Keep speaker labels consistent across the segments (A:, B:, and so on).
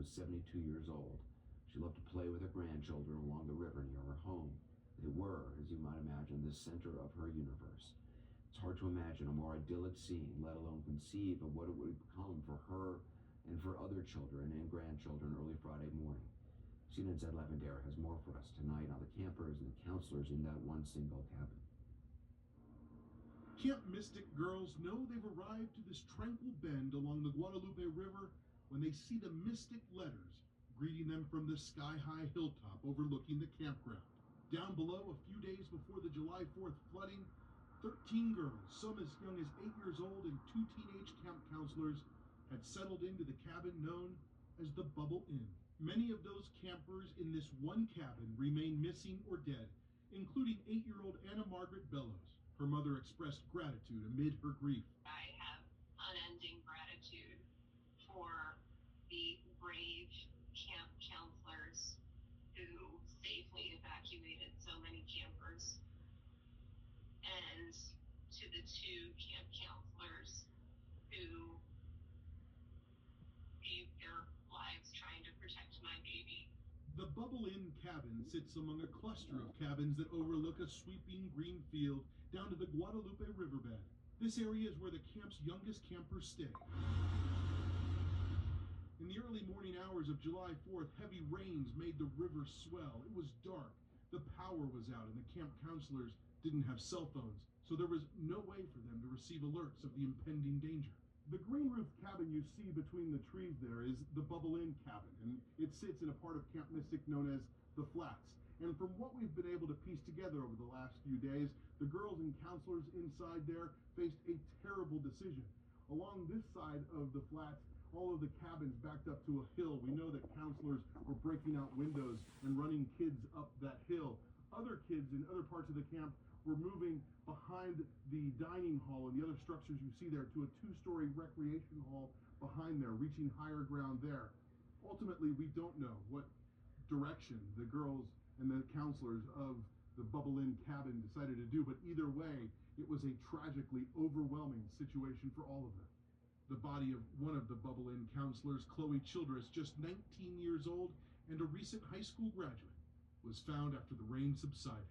A: was 72 years old. She loved to play with her grandchildren along the river near her home. They were, as you might imagine, the center of her universe. It's hard to imagine a more idyllic scene, let alone conceive of what it would become for her and for other children and grandchildren early Friday morning. CNN's Ed Lavandera has more for us tonight on the campers and the counselors in that one single cabin.
B: Camp Mystic girls know they've arrived to this tranquil bend along the Guadalupe River when they see the mystic letters greeting them from the sky-high hilltop overlooking the campground. Down below, a few days before the July 4th flooding, 13 girls, some as young as 8 years old, and 2 teenage camp counselors had settled into the cabin known as the Bubble Inn. Many of those campers in this one cabin remain missing or dead, including 8-year-old Anna Margaret Bellows. Her mother expressed gratitude amid her grief.
C: I have unending gratitude for the brave camp counselors who safely evacuated so many campers, and to the 2 camp counselors who gave their lives trying to protect my baby.
B: The Bubble Inn cabin sits among a cluster of cabins that overlook a sweeping green field down to the Guadalupe riverbed. This area is where the camp's youngest campers stay. In the early morning hours of July 4th, heavy rains made the river swell. It was dark, the power was out, and the camp counselors didn't have cell phones, so there was no way for them to receive alerts of the impending danger. The green roofed cabin you see between the trees there is the Bubble Inn cabin, and it sits in a part of Camp Mystic known as the Flats. And from what we've been able to piece together over the last few days, the girls and counselors inside there faced a terrible decision. Along this side of the Flats, all of the cabins backed up to a hill. We know that counselors were breaking out windows and running kids up that hill. Other kids in other parts of the camp were moving behind the dining hall and the other structures you see there to a 2-story recreation hall behind there, reaching higher ground there. Ultimately, we don't know what direction the girls and the counselors of the Bubble Inn cabin decided to do, but either way, it was a tragically overwhelming situation for all of them. The body of one of the Bubble Inn counselors, Chloe Childress, just 19 years old and a recent high school graduate, was found after the rain subsided.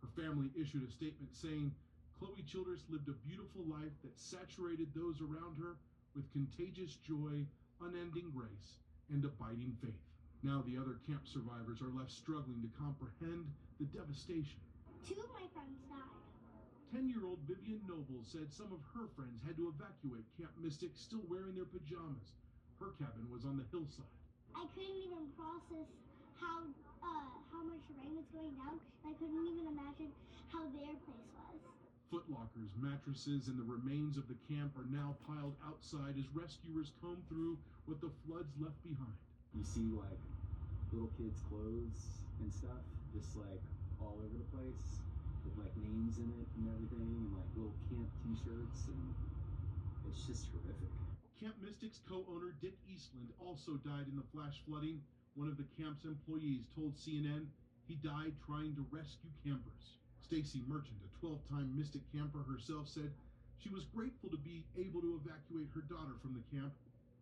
B: Her family issued a statement saying, Chloe Childress lived a beautiful life that saturated those around her with contagious joy, unending grace, and abiding faith. Now the other camp survivors are left struggling to comprehend the devastation.
D: 2 of my friends died.
B: 10-year-old Vivian Noble said some of her friends had to evacuate Camp Mystic still wearing their pajamas. Her cabin was on the hillside.
D: I couldn't even process how much rain was going down. I couldn't even imagine how their place was.
B: Footlockers, mattresses, and the remains of the camp are now piled outside as rescuers comb through what the floods left behind.
E: You see like little kids' clothes and stuff just like all over the place with like names in it and everything, and like little camp t-shirts, and it's just horrific.
B: Camp Mystic's co-owner Dick Eastland also died in the flash flooding. One of the camp's employees told CNN he died trying to rescue campers. Stacy Merchant, a 12-time Mystic camper herself, said she was grateful to be able to evacuate her daughter from the camp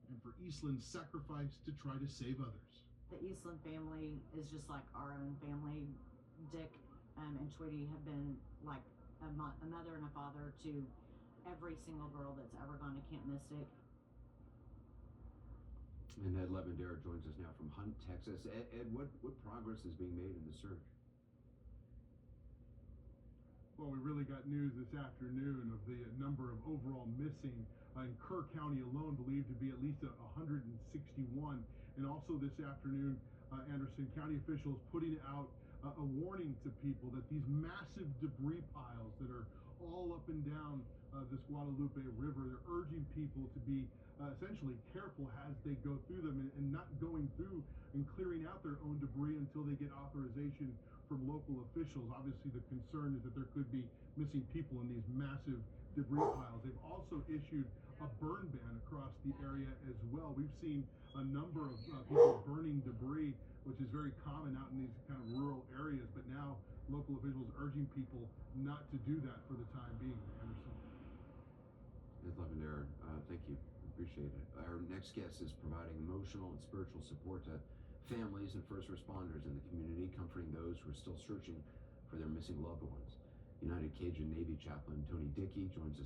B: and for Eastland's sacrifice to try to save others.
F: The Eastland family is just like our own family. Dick and Tweety have been like a mother and a father to every single girl that's ever gone to Camp Mystic.
A: And Ed Lavandera joins us now from Hunt, Texas. Ed, what progress is being made in the search?
B: Well, we really got news this afternoon of the number of overall missing in Kerr County alone, believed to be at least 161. And also this afternoon, Anderson County officials putting out a warning to people that these massive debris piles that are all up and down this Guadalupe River, they're urging people to be essentially careful as they go through them and not going through and clearing out their own debris until they get authorization from local officials. Obviously, the concern is that there could be missing people in these massive debris piles. They've also issued a burn ban across the area as well. We've seen a number of people burning debris, which is very common out in these kind of rural areas, but now local officials urging people not to do that for the time being. Anderson.
A: Ed Lavandera, thank you. Appreciate it. Our next guest is providing emotional and spiritual support to families and first responders in the community, comforting those who are still searching for their missing loved ones. United Cajun Navy Chaplain Tony Dickey joins us